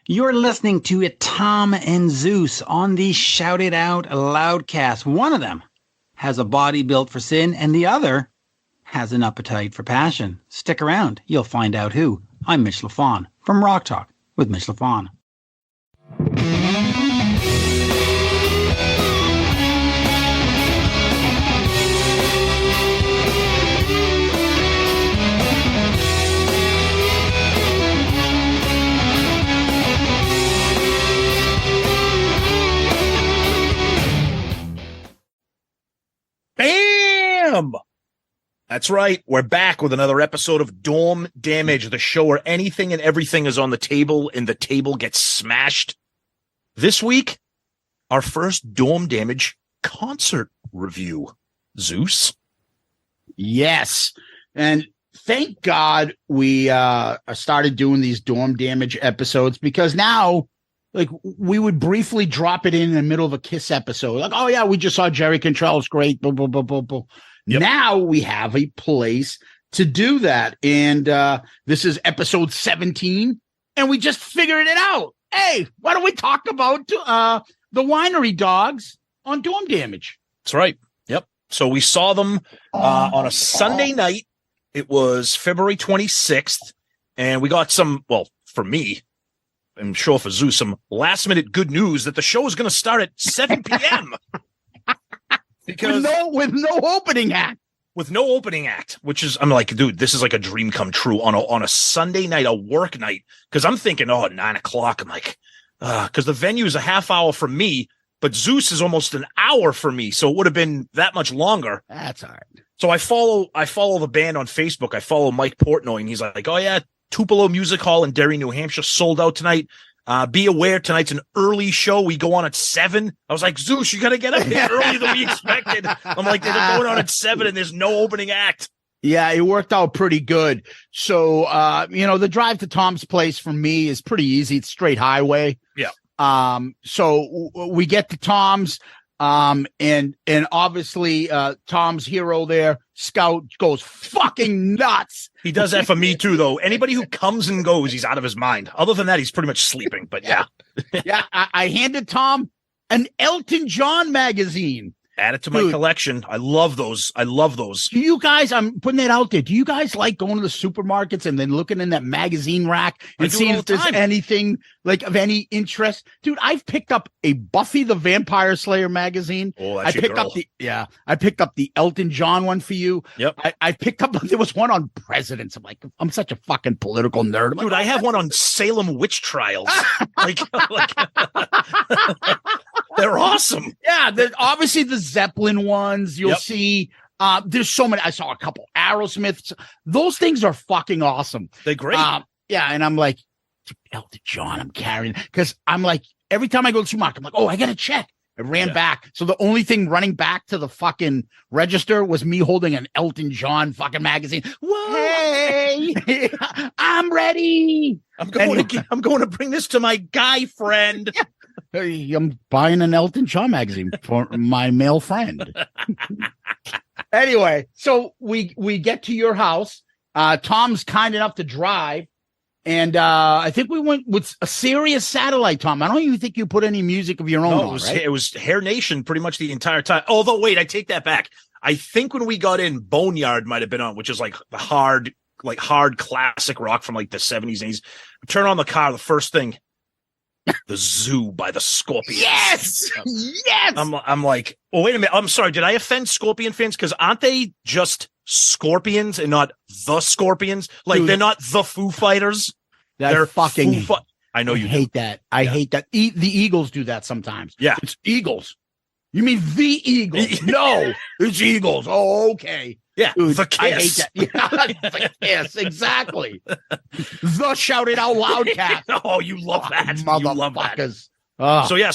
You're listening to Tom and Zeus on the Shout It Out Loudcast. One of them has a body built for sin, and the other has an appetite for passion. Stick around. You'll find out who. I'm Mitch LaFawn from Rock Talk with Mitch LaFawn. Bam! That's right. We're back with another episode of Dorm Damage, the show where anything and everything is on the table and the table gets smashed. This week, our first Dorm Damage concert review. Zeus? Yes. And thank God we started doing these Dorm Damage episodes, because now, like, we would briefly drop it in the middle of a Kiss episode. Like, oh, yeah, we just saw Jerry Cantrell's great. Blah, blah, blah, blah, blah. Yep. Now we have a place to do that. And this is episode 17, and we just figured it out. Hey, why don't we talk about the Winery Dogs on Dorm Damage? That's right. Yep. So we saw them on a Sunday night. It was February 26th, and we got some, well, for me, I'm sure for Zeus, some last-minute good news that the show is going to start at 7 p.m. Because with no opening act. With no opening act, which is, I'm like, dude, this is like a dream come true on a Sunday night, a work night. Because I'm thinking, 9 o'clock. I'm like, because the venue is a half hour from me, but Zeus is almost an hour for me, so it would have been that much longer. That's all right. So I follow the band on Facebook. I follow Mike Portnoy, and he's like, oh yeah, Tupelo Music Hall in Derry, New Hampshire, sold out tonight. Be aware, tonight's an early show. We go on at 7. I was like, Zeus, you got to get up here earlier than we expected. I'm like, they're going on at 7 and there's no opening act. Yeah, it worked out pretty good. So, the drive to Tom's place for me is pretty easy. It's straight highway. Yeah. So we get to Tom's, and obviously, Tom's hero there, Scout, goes fucking nuts. He does that for me too, though. Anybody who comes and goes, he's out of his mind. Other than that, he's pretty much sleeping, but yeah. Yeah, I handed Tom an Elton John magazine. Add it to my collection. I love those. Do you guys, I'm putting that out there, do you guys like going to the supermarkets and then looking in that magazine rack and seeing if there's anything like of any interest? Dude, I've picked up a Buffy the Vampire Slayer magazine. Oh, that's I picked up the Elton John one for you. Yep. I picked up, there was one on presidents. I'm like, I'm such a fucking political nerd. Dude, I have one on Salem witch trials. They're awesome. Yeah, obviously the Zeppelin ones. You'll see. There's so many. I saw a couple Aerosmiths. Those things are fucking awesome. They're great. Yeah, and I'm like, Elton John, I'm carrying, because I'm like, every time I go to the supermarket, I'm like, oh, I got to check. I ran back. So the only thing running back to the fucking register was me holding an Elton John fucking magazine. Whoa, hey, I'm ready. I'm going to bring this to my guy friend. Yeah. I'm buying an Elton John magazine for my male friend. Anyway, so we get to your house. Tom's kind enough to drive. And I think we went with a Sirius satellite, Tom. I don't even think you put any music of your own on, right? It was Hair Nation pretty much the entire time. Although, wait, I take that back. I think when we got in, Boneyard might have been on, which is like the hard classic rock from like the 70s and 80s. Turn on the car, the first thing, The Zoo by the Scorpions. Yes! Yes! I'm like, oh, wait a minute. I'm sorry. Did I offend Scorpion fans? Because aren't they just Scorpions and not the Scorpions? Like, dude, they're not the Foo Fighters. They're fucking... I know you hate that. I hate that. The Eagles do that sometimes. Yeah. It's Eagles. You mean the Eagles? No, it's Eagles. Oh, okay. Yeah, dude, the Kiss. I hate that. Yeah, the Kiss, exactly. The Shout It Out Loudcast. Oh, you love that. Motherfuckers.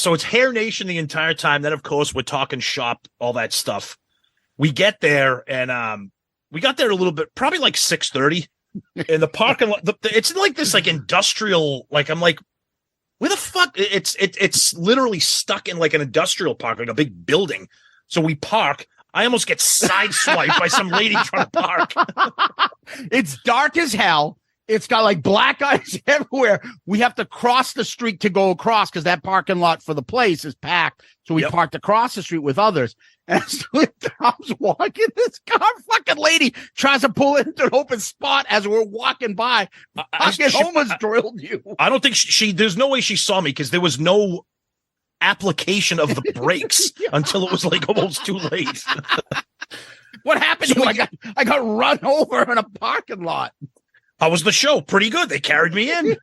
So it's Hair Nation the entire time. Then, of course, we're talking shop, all that stuff. We get there, and we got there a little bit, probably like 6:30. In the parking lot, it's like this like industrial, like I'm like, where the fuck? It's literally stuck in like an industrial park, like a big building. So we park. I almost get sideswiped by some lady trying to park. It's dark as hell. It's got like black ice everywhere. We have to cross the street to go across because that parking lot for the place is packed. So we parked across the street with others. And as Tom's walking, this car fucking lady tries to pull into an open spot as we're walking by. Fucking almost drilled you. I don't think there's no way she saw me because there was no application of the brakes until it was like almost too late. What happened to you? I got run over in a parking lot. How was the show? Pretty good. They carried me in.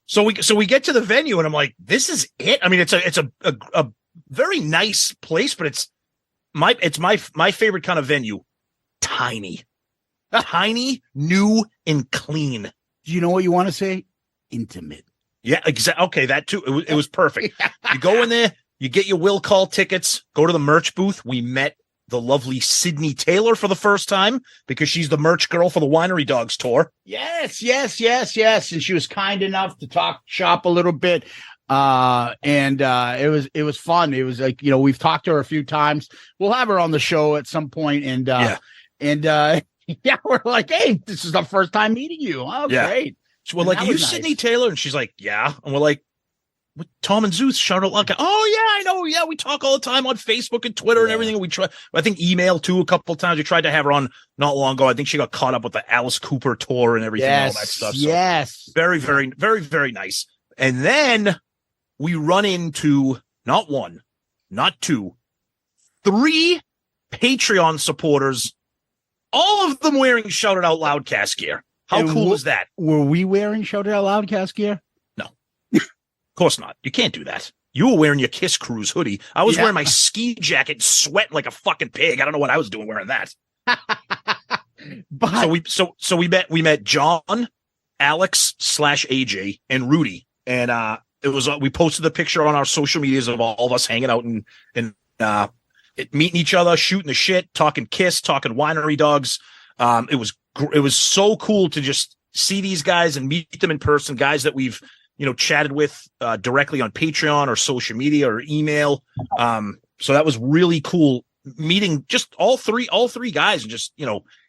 So we get to the venue and I'm like, this is it. I mean, it's a very nice place, but it's my favorite kind of venue. Tiny, new and clean. Do you know what you want to say? Intimate. Yeah, exactly. Okay, that too. It was perfect. You go in there, you get your will call tickets, go to the merch booth. We met the lovely Sydney Taylor for the first time because she's the merch girl for the Winery Dogs tour. Yes. And she was kind enough to talk shop a little bit. And it was fun. It was like, we've talked to her a few times. We'll have her on the show at some point. And we're like, hey, this is our first time meeting you. Oh, yeah. Great. So we're like, are you Sydney Taylor? And she's like, yeah. And we're like, with Tom and Zeus, shout out Loudcast. Oh yeah, I know. Yeah, we talk all the time on Facebook and Twitter and everything. We try, I think, email too a couple of times. We tried to have her on not long ago. I think she got caught up with the Alice Cooper tour and everything, all that stuff. So very, very, very, very nice. And then we run into not one, not two, 3 Patreon supporters, all of them wearing Shout It Out Loudcast gear. How cool is that? Were we wearing Shout It Out Loudcast gear? Of course not. You can't do that. You were wearing your Kiss Cruise hoodie. I was wearing my ski jacket, sweating like a fucking pig. I don't know what I was doing wearing that. But so we met John, Alex /AJ, and Rudy, and it was we posted the picture on our social medias of all of us hanging out and meeting each other, shooting the shit, talking Kiss, talking Winery Dogs. It was so cool to just see these guys and meet them in person, guys that we've chatted with directly on Patreon or social media or email. So that was really cool meeting just all three guys and just,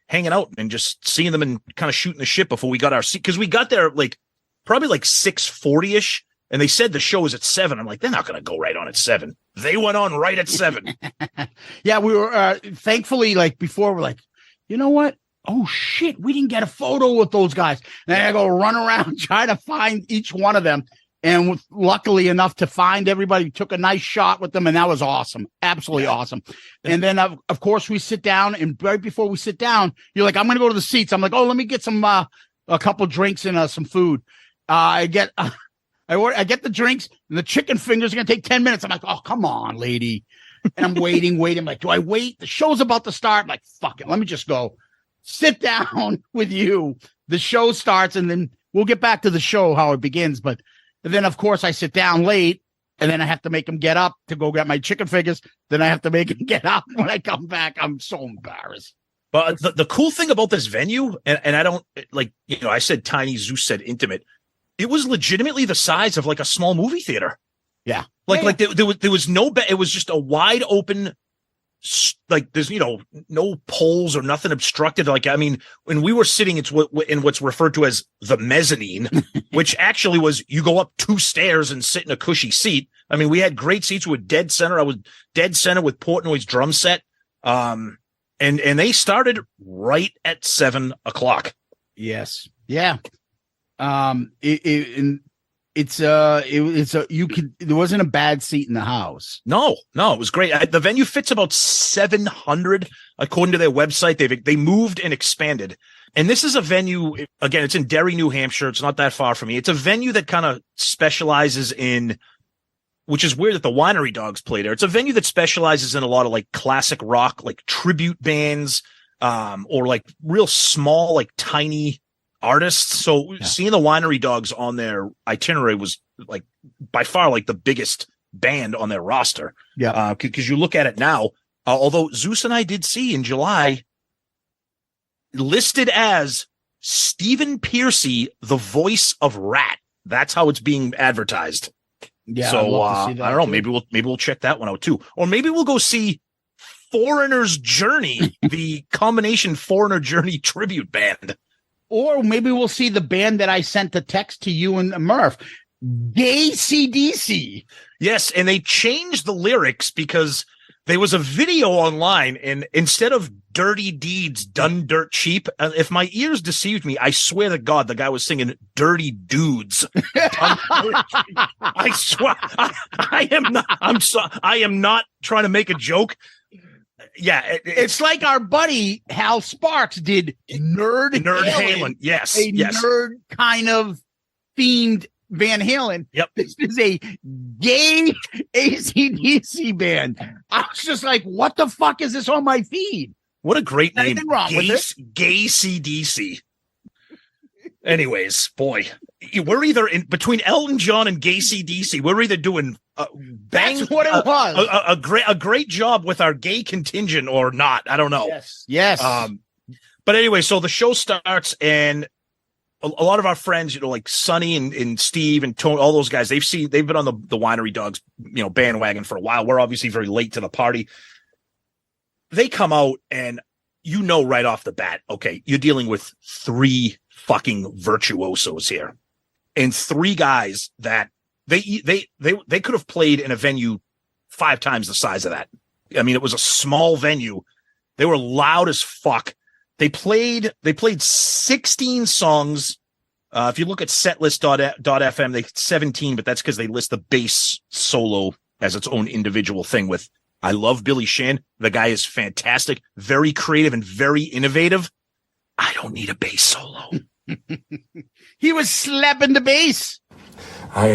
hanging out and just seeing them and kind of shooting the shit before we got our seat. Cause we got there probably 6:40ish and they said the show was at 7. I'm like, they're not going to go right on at 7. They went on right at 7. Yeah. We were thankfully before we're like, you know what? Oh shit, we didn't get a photo with those guys. And I go run around trying to find each one of them. And luckily enough to find everybody, took a nice shot with them. And that was awesome. Absolutely awesome. And then of course we sit down, and right before we sit down, you're like, I'm going to go to the seats. I'm like, oh, let me get some, a couple drinks and some food. I get the drinks, and the chicken fingers are going to take 10 minutes. I'm like, oh, come on, lady. And I'm waiting. I'm like, do I wait? The show's about to start. I'm like, fuck it. Let me just go sit down with you. The show starts, and then we'll get back to the show, how it begins. But then, of course, I sit down late, and then I have to make them get up to go get my chicken fingers. Then I have to make them get up when I come back. I'm so embarrassed. But the cool thing about this venue, and I don't I said tiny, Zeus said intimate. It was legitimately the size of a small movie theater. Yeah. There was no it was just a wide open, there's no poles or nothing obstructed. When we were sitting, it's in what's referred to as the mezzanine, which actually was you go up 2 stairs and sit in a cushy seat. I mean, we had great seats with dead center. I was dead center with Portnoy's drum set. And they started right at 7 o'clock. Yes. Yeah. There wasn't a bad seat in the house. No, it was great. The venue fits about 700 according to their website. They moved and expanded. And this is a venue, again, it's in Derry, New Hampshire. It's not that far from me. It's a venue that kind of specializes in, which is weird that the Winery Dogs play there. It's a venue that specializes in a lot of classic rock, tribute bands, or real small, tiny artists. So seeing the Winery Dogs on their itinerary was by far the biggest band on their roster. Yeah. Because you look at it now, although Zeus and I did see in July listed as Stephen Piercy, the voice of Rat. That's how it's being advertised. Yeah. So I don't know. Maybe we'll check that one out too, or maybe we'll go see Foreigner's Journey, the combination Foreigner Journey tribute band. Or maybe we'll see the band that I sent the text to you and Murph, Gay CDC. Yes, and they changed the lyrics because there was a video online, and instead of dirty deeds done dirt cheap, if my ears deceived me, I swear to God, the guy was singing dirty dudes. I swear, I am not trying to make a joke. Yeah, it's like our buddy Hal Sparks did Nerd Halen. Yes, nerd kind of themed Van Halen. Yep. This is a gay AC/DC band. I was just like, what the fuck is this on my feed? What a great name. Anything wrong with it? Gay CDC. Anyways, boy, we're either in between Elton John and Gay CDC. We're either doing that's what it was. A great job with our gay contingent or not. I don't know. Yes. But anyway, so the show starts, and a lot of our friends, you know, like Sonny and Steve and Tony, all those guys, they've been on the Winery Dogs, you know, bandwagon for a while. We're obviously very late to the party. They come out, and you know right off the bat, okay, you're dealing with 3 fucking virtuosos here, and 3 guys that they could have played in a venue 5 times the size of that. I mean, it was a small venue. They were loud as fuck. They played 16 songs. If you look at setlist.fm, they 17, but that's because they list the bass solo as its own individual thing. With I love Billy Sheehan. The guy is fantastic, very creative and very innovative. I don't need a bass solo. He was slapping the bass. I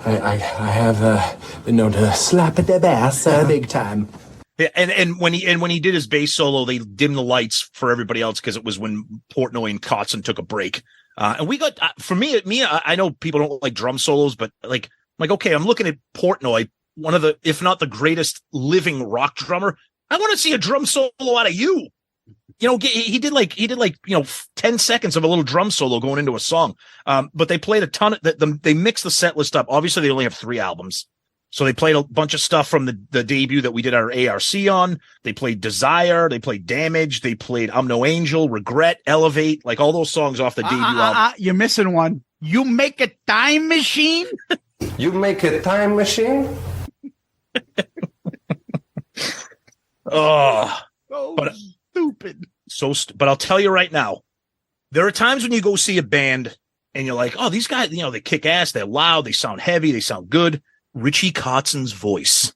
have been known to slap at the bass big time. Yeah, and when he did his bass solo, they dimmed the lights for everybody else because it was when Portnoy and Kotzen took a break. And we got for me, I know people don't like drum solos, but like okay, I'm looking at Portnoy, one of the, if not the greatest living rock drummer. I want to see a drum solo out of you. You know, he did like 10 seconds of a little drum solo going into a song. But they played a ton of they mixed the set list up. Obviously, they only have 3 albums. So they played a bunch of stuff from the debut that we did our ARC on. They played Desire. They played Damage. They played I'm No Angel, Regret, Elevate, like all those songs off the debut album. You're missing one. You Make a Time Machine? You make a time machine? Oh, but stupid. But I'll tell you right now, there are times when you go see a band and you're like, oh, these guys, you know, they kick ass. They're loud. They sound heavy. They sound good. Richie Kotzen's voice.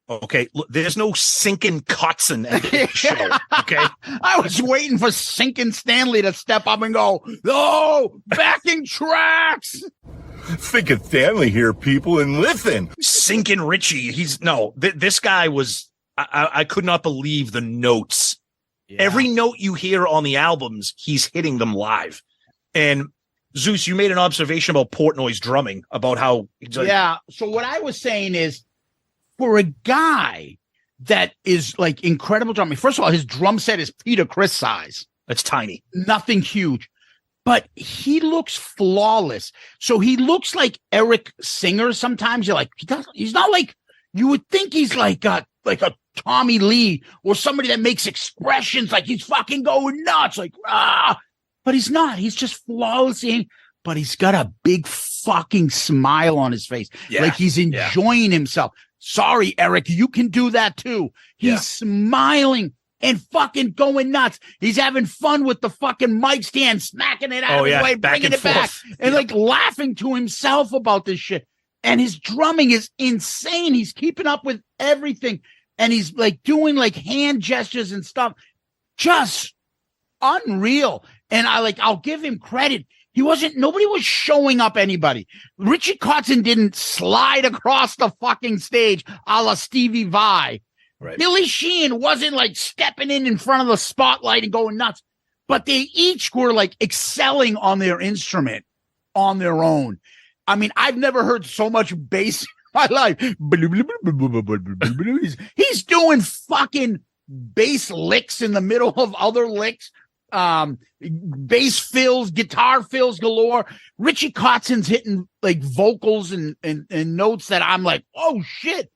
Okay, look, there's no sinking Kotzen at the show. Okay, I was waiting for Sinking Stanley to step up and go, "Oh, backing tracks." Sinking Stanley here, people, and listen. Sinking Richie. This guy was. I could not believe the notes. Yeah. Every note you hear on the albums, he's hitting them live. And Zeus, you made an observation about Portnoy's drumming, about how. Yeah. So what I was saying is, for a guy that is like incredible drumming, first of all, his drum set is Peter Criss size. That's tiny. Nothing huge. But he looks flawless. So he looks like Eric Singer. Sometimes you're like, he's not like, you would think he's like a Tommy Lee or somebody that makes expressions like he's fucking going nuts. Like, but he's not. He's just flawless. But he's got a big fucking smile on his face. Yeah. Like he's enjoying himself. Sorry, Eric, you can do that too. He's smiling and fucking going nuts. He's having fun with the fucking mic stand, smacking it out of the way, bringing it back, and like laughing to himself about this shit. And his drumming is insane. He's keeping up with everything. And he's like doing like hand gestures and stuff. Just unreal. And I'll give him credit. Nobody was showing up anybody. Richie Kotzen didn't slide across the fucking stage a la Stevie Vai. Right. Billy Sheehan wasn't like stepping in front of the spotlight and going nuts, but they each were like excelling on their instrument on their own. I mean, I've never heard so much bass in my life. He's doing fucking bass licks in the middle of other licks. Bass fills, guitar fills galore. Richie Kotzen's hitting like vocals and notes that I'm like, oh shit,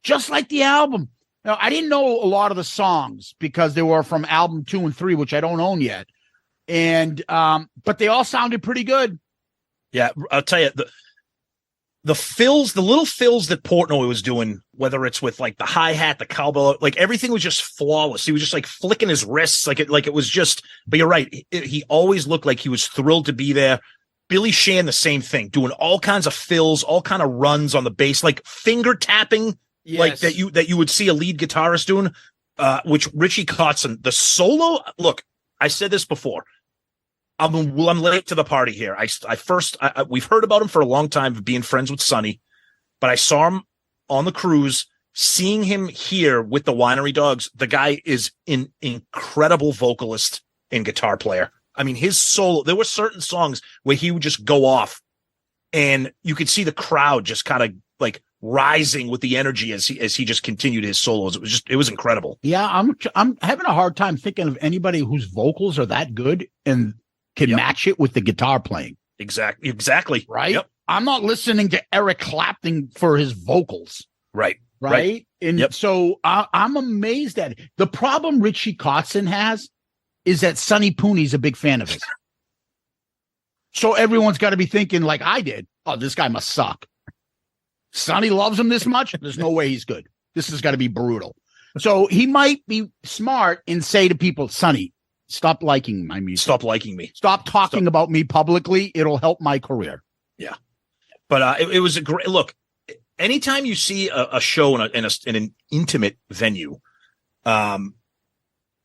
just like the album. Now, I didn't know a lot of the songs because they were from album 2 and 3, which I don't own yet. And but they all sounded pretty good. Yeah, I'll tell you, the fills, the little fills that Portnoy was doing, whether it's with like the hi-hat, the cowbell, like everything was just flawless. He was just like flicking his wrists like it was just, but you're right. He always looked like he was thrilled to be there. Billy Shan, the same thing, doing all kinds of fills, all kind of runs on the bass, like finger tapping, like that you would see a lead guitarist doing, which Richie Kotzen, the solo, look, I said this before. I'm late to the party here. We've heard about him for a long time, being friends with Sonny, but I saw him on the cruise. Seeing him here with the Winery Dogs, the guy is an incredible vocalist and guitar player. I mean, his solo. There were certain songs where he would just go off, and you could see the crowd just kind of like rising with the energy as he just continued his solos. It was incredible. Yeah, I'm having a hard time thinking of anybody whose vocals are that good and can match it with the guitar playing. Exactly. Right. Yep. I'm not listening to Eric Clapton for his vocals. Right. And so I'm amazed at it. The problem Richie Kotzen has is that Sonny Pooney's a big fan of his. So everyone's got to be thinking like I did, oh, this guy must suck. Sonny loves him this much. There's no way he's good. This has got to be brutal. So he might be smart and say to people, Sonny, stop liking my music. Stop liking me. Stop talking about me publicly. It'll help my career. Yeah. But it was a great look. Anytime you see a show in an intimate venue,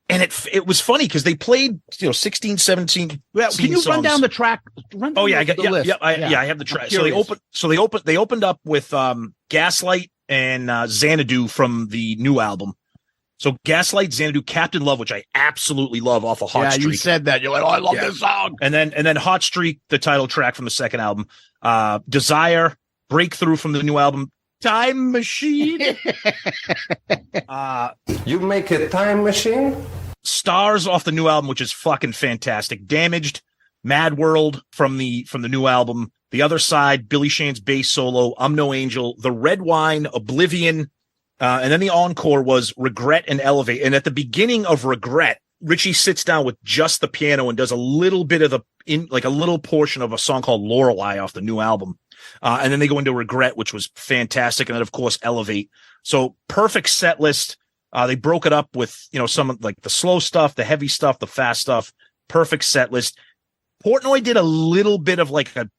and it was funny because they played 16, 17. Yeah, can you songs. run down the track? I have the track. So they opened up with Gaslight and Xanadu from the new album. So Gaslight, Xanadu, Captain Love, which I absolutely love off of Hot Streak. Yeah, you said that. You're like, oh, I love this song. And then Hot Streak, the title track from the second album. Desire, Breakthrough from the new album. Time Machine. You make a time machine? Stars off the new album, which is fucking fantastic. Damaged, Mad World from the new album. The Other Side, Billy Shan's bass solo, I'm No Angel, The Red Wine, Oblivion. And then the encore was Regret and Elevate. And at the beginning of Regret, Richie sits down with just the piano and does a little bit of a little portion of a song called Lorelei off the new album. And then they go into Regret, which was fantastic. And then, of course, Elevate. So perfect set list. They broke it up with, some of like the slow stuff, the heavy stuff, the fast stuff. Perfect set list. Portnoy did a little bit of like a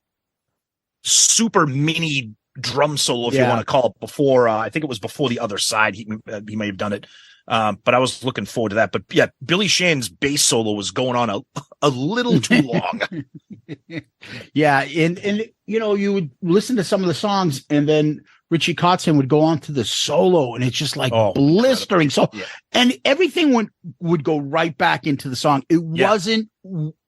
super mini drum solo, if you want to call it, before. I think it was before The Other Side. He may have done it. But I was looking forward to that. But yeah, Billy Shan's bass solo was going on a little too long. Yeah. And you would listen to some of the songs and then Richie Kotzen would go on to the solo and it's just like blistering. So, and everything would go right back into the song. It wasn't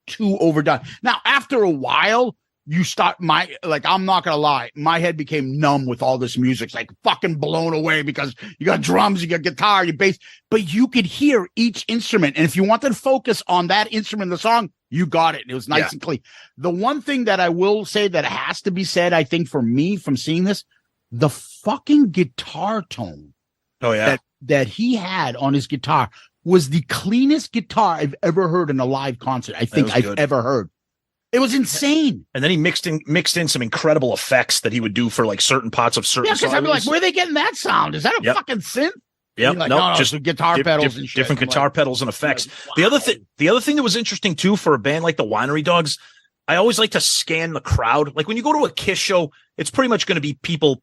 too overdone. Now, after a while, you start I'm not going to lie. My head became numb with all this music. It's like fucking blown away because you got drums, you got guitar, you bass, but you could hear each instrument. And if you wanted to focus on that instrument in the song, you got it. It was nice and clean. The one thing that I will say that has to be said, I think for me from seeing this, the fucking guitar tone that he had on his guitar was the cleanest guitar I've ever heard in a live concert. I think I've ever heard. It was insane. And then he mixed in some incredible effects that he would do for like certain parts of certain songs. Yeah, because I'd be like, where are they getting that sound? Is that a fucking synth? Yep. Like, no, just guitar pedals and shit. Different guitar pedals and effects. Wow. The other thing that was interesting too for a band like the Winery Dogs, I always like to scan the crowd. Like when you go to a Kiss show, it's pretty much going to be people,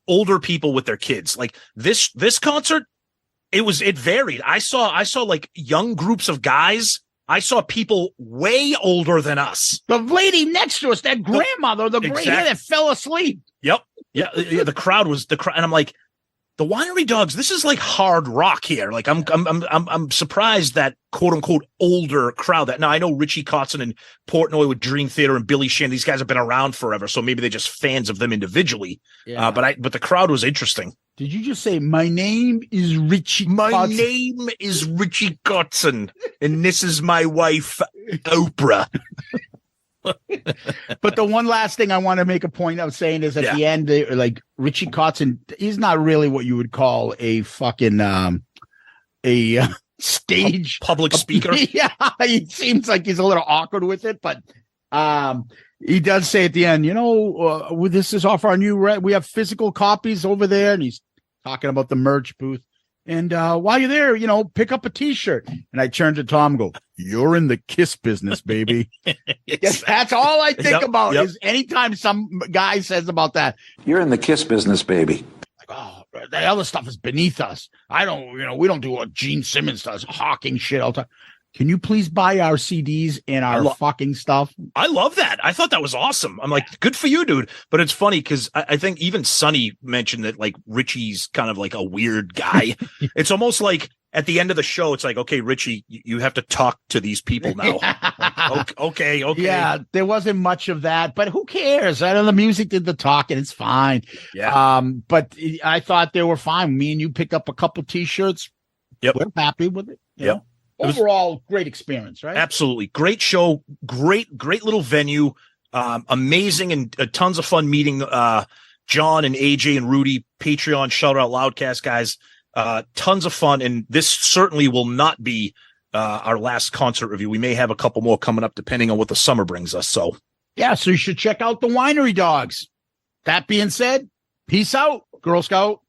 older people with their kids. Like this concert, it varied. I saw like young groups of guys. I saw people way older than us. The lady next to us, that grandmother, the gray hair that fell asleep. Yep. Yeah. The crowd was and I'm like, the Winery Dogs, this is like hard rock here. Like I'm surprised that quote unquote older crowd that now I know Richie Kotzen and Portnoy with Dream Theater and Billy Shan, these guys have been around forever. So maybe they're just fans of them individually. Yeah. But the crowd was interesting. Did you just say, my name is Richie Kotzen? My name is Richie Kotzen, and this is my wife, Oprah. But the one last thing I want to make a point of saying is at the end, like Richie Kotzen, he's not really what you would call a fucking, stage public speaker. Yeah, he seems like he's a little awkward with it, but he does say at the end, this is off our new we have physical copies over there, and he's talking about the merch booth. And while you're there, pick up a T-shirt. And I turn to Tom and go, "You're in the Kiss business, baby." Yes, that's all I think about is anytime some guy says about that. You're in the Kiss business, baby. Like, oh, the other stuff is beneath us. I don't, we don't do what Gene Simmons does, hawking shit all the time. Can you please buy our CDs and our fucking stuff? I love that. I thought that was awesome. I'm like, good for you, dude. But it's funny because I think even Sonny mentioned that like Richie's kind of like a weird guy. It's almost like at the end of the show, it's like, okay, Richie, you have to talk to these people now. Like, okay. Yeah, there wasn't much of that, but who cares? I know the music did the talking. It's fine. Yeah. But I thought they were fine. Me and you pick up a couple T-shirts. Yep. We're happy with it. Yep. Overall, great experience, right? Absolutely. Great show. Great little venue. Amazing and tons of fun meeting John and AJ and Rudy. Patreon, shout out Loudcast guys. Tons of fun. And this certainly will not be our last concert review. We may have a couple more coming up depending on what the summer brings us. So you should check out the Winery Dogs. That being said, peace out, Girl Scout.